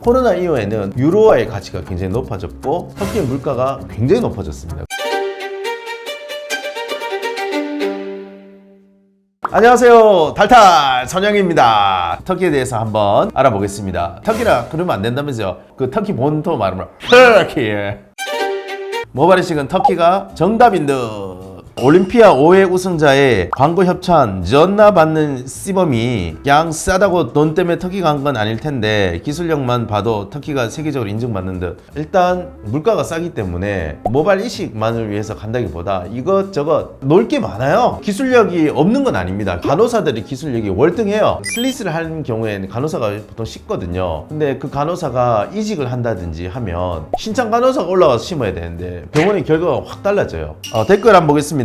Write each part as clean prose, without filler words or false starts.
코로나 이후에는 유로화의 가치가 굉장히 높아졌고 터키의 물가가 굉장히 높아졌습니다. 안녕하세요, 탈탈 선영입니다. 터키에 대해서 한번 알아보겠습니다. 터키라 그러면 안 된다면서요. 그 터키 본토 말하면 터키. 모바리식은 터키가 정답인 듯. 올림피아 5회 우승자의 광고 협찬 전나 받는 시범이 그냥 싸다고 돈 때문에 터키 간 건 아닐 텐데 기술력만 봐도 터키가 세계적으로 인정받는 듯. 일단 물가가 싸기 때문에 모바일 이식만을 위해서 간다기보다 이것저것 놀 게 많아요. 기술력이 없는 건 아닙니다. 간호사들이 기술력이 월등해요. 슬리스를 하는 경우에는 간호사가 보통 쉽거든요. 근데 그 간호사가 이직을 한다든지 하면 신창 간호사가 올라가서 심어야 되는데 병원의 결과가 확 달라져요. 댓글 한번 보겠습니다.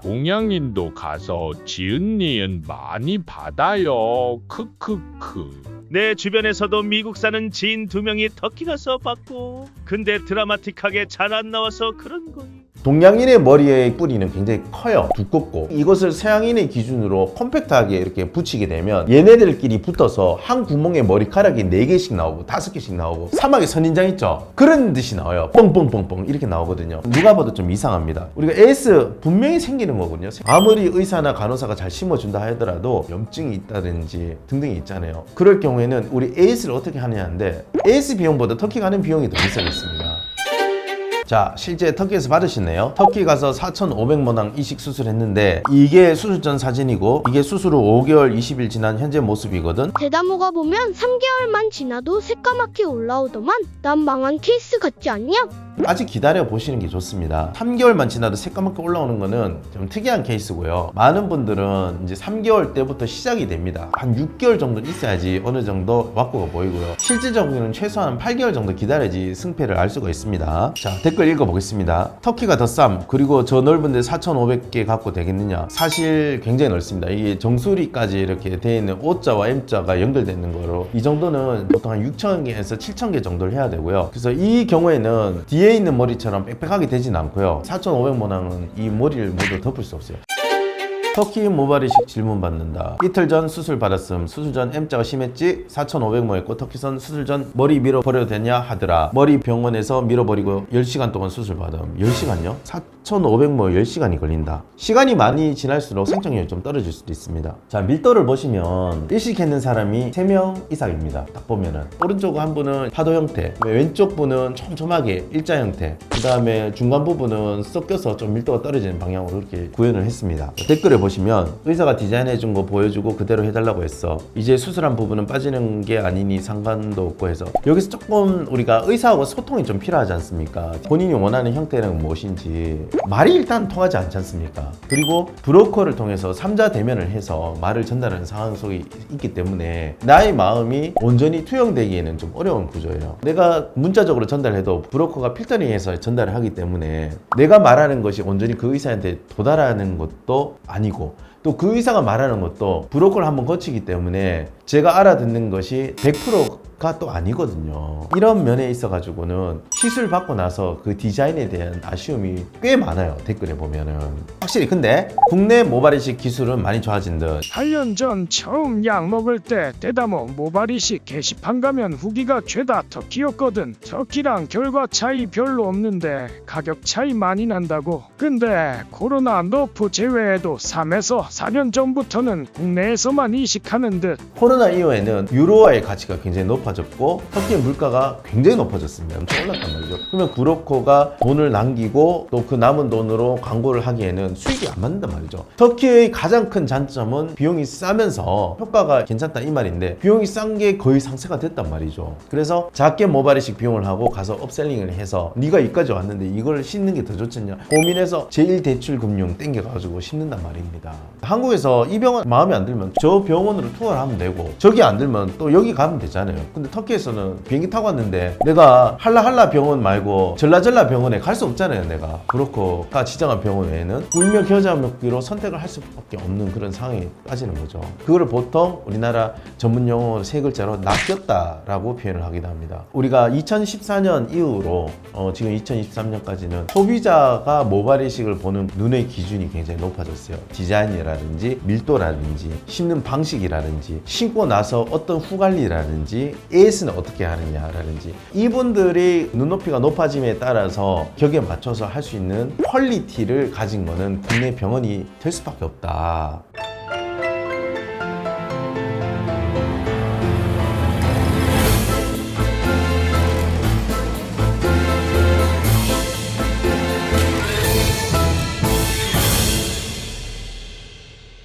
동양인도 가서 지은니은 많이 받아요. 크크크. 내 주변에서도 미국 사는 지인 2명이 터키 가서 받고 근데 드라마틱하게 잘 안 나와서 그런 거예요. 동양인의 머리의 뿌리는 굉장히 커요. 두껍고 이것을 서양인의 기준으로 컴팩트하게 이렇게 붙이게 되면 얘네들끼리 붙어서 한 구멍에 머리카락이 4개씩 나오고 5개씩 나오고 사막의 선인장 있죠? 그런 듯이 나와요. 뻥뻥뻥뻥 이렇게 나오거든요. 누가 봐도 좀 이상합니다. 우리가 AS 분명히 생기는 거거든요. 아무리 의사나 간호사가 잘 심어준다 하더라도 염증이 있다든지 등등이 있잖아요. 그럴 경우에는 우리 AS를 어떻게 하느냐인데 AS 비용보다 터키 가는 비용이 더 비싸겠습니다. 자, 실제 터키에서 받으시네요. 터키 가서 4,500모낭 이식 수술했는데 이게 수술 전 사진이고 이게 수술 후 5개월 20일 지난 현재 모습이거든. 대다모가 보면 3개월만 지나도 새까맣게 올라오더만 난 망한 케이스 같지 않냐? 아직 기다려 보시는 게 좋습니다. 3개월만 지나도 새까맣게 올라오는 거는 좀 특이한 케이스고요. 많은 분들은 이제 3개월 때부터 시작이 됩니다. 한 6개월 정도 있어야지 어느 정도 왁구가 보이고요. 실질적으로는 최소한 8개월 정도 기다려야지 승패를 알 수가 있습니다. 자, 댓글 읽어보겠습니다. 터키가 더 쌈, 그리고 저 넓은데 4,500개 갖고 되겠느냐? 사실 굉장히 넓습니다. 이게 정수리까지 이렇게 되어 있는 O자와 M자가 연결되는 거로 이 정도는 보통 한 6,000개에서 7,000개 정도를 해야 되고요. 그래서 이 경우에는 뒤에 있는 머리처럼 빽빽하게 되진 않고요. 4,500모낭은 이 머리를 모두 덮을 수 없어요. 터키 모발이식 질문 받는다. 이틀 전 수술 받았음. 수술 전 M자가 심했지? 4,500모 했고 터키선 수술 전 머리 밀어버려도 되냐 하더라. 머리 병원에서 밀어버리고 10시간 동안 수술 받음. 10시간요? 4,500모 10시간이 걸린다. 시간이 많이 지날수록 생착률이 좀 떨어질 수도 있습니다. 자, 밀도를 보시면 일식했는 사람이 3명 이상입니다. 딱 보면은 오른쪽 한 분은 파도 형태, 왼쪽 분은 촘촘하게 일자 형태, 그 다음에 중간 부분은 섞여서 좀 밀도가 떨어지는 방향으로 이렇게 구현을 했습니다. 댓글에 보시면 의사가 디자인해준 거 보여주고 그대로 해달라고 했어. 이제 수술한 부분은 빠지는 게 아니니 상관도 없고 해서 여기서 조금 우리가 의사하고 소통이 좀 필요하지 않습니까? 본인이 원하는 형태는 무엇인지 말이 일단 통하지 않지 않습니까? 그리고 브로커를 통해서 3자 대면을 해서 말을 전달하는 상황 속에 있기 때문에 나의 마음이 온전히 투영되기에는 좀 어려운 구조예요. 내가 문자적으로 전달해도 브로커가 필터링해서 전달을 하기 때문에 내가 말하는 것이 온전히 그 의사한테 도달하는 것도 아니고 또 그 의사가 말하는 것도 브로커를 한번 거치기 때문에 제가 알아듣는 것이 100%가 또 아니거든요. 이런 면에 있어 가지고는 시술 받고 나서 그 디자인에 대한 아쉬움이 꽤 많아요. 댓글에 보면은. 확실히 근데 국내 모발이식 기술은 많이 좋아진 듯. 8년 전 처음 약 먹을 때 대다모 모발이식 게시판 가면 후기가 죄다 터키였거든. 터키랑 결과 차이 별로 없는데 가격 차이 많이 난다고. 근데 코로나 너프 제외해도 3에서 4년 전부터는 국내에서만 이식하는 듯. 코로나 이후에는 유로화의 가치가 굉장히 높아졌고 터키의 물가가 굉장히 높아졌습니다. 엄청 올랐단 말이죠. 그러면 브로커가 돈을 남기고 또 그 남은 돈으로 광고를 하기에는 수익이 안 맞는단 말이죠. 터키의 가장 큰 장점은 비용이 싸면서 효과가 괜찮다 이 말인데 비용이 싼 게 거의 상쇄가 됐단 말이죠. 그래서 작게 모발이식 비용을 하고 가서 업셀링을 해서 네가 여기까지 왔는데 이걸 싣는 게 더 좋겠냐 고민해서 제1대출금융 땡겨가지고 싣는단 말입니다. 한국에서 이 병원 마음에 안 들면 저 병원으로 투어를 하면 되고 저기 안 들면 또 여기 가면 되잖아요. 근데 터키에서는 비행기 타고 왔는데 내가 할라할라 병원 말고 전라전라 병원에 갈 수 없잖아요. 내가 브로커가 지정한 병원 외에는 울며 겨자 먹기로 선택을 할 수밖에 없는 그런 상황에 빠지는 거죠. 그거를 보통 우리나라 전문 용어로 세 글자로 낚였다라고 표현을 하기도 합니다. 우리가 2014년 이후로 지금 2023년까지는 소비자가 모발이식을 보는 눈의 기준이 굉장히 높아졌어요. 디자인이라든지 밀도라든지 심는 방식이라든지 신고 쓰고 나서 어떤 후 관리라든지 AS는 어떻게 하느냐라든지 이분들이 눈높이가 높아짐에 따라서 격에 맞춰서 할 수 있는 퀄리티를 가진 거는 국내 병원이 될 수밖에 없다.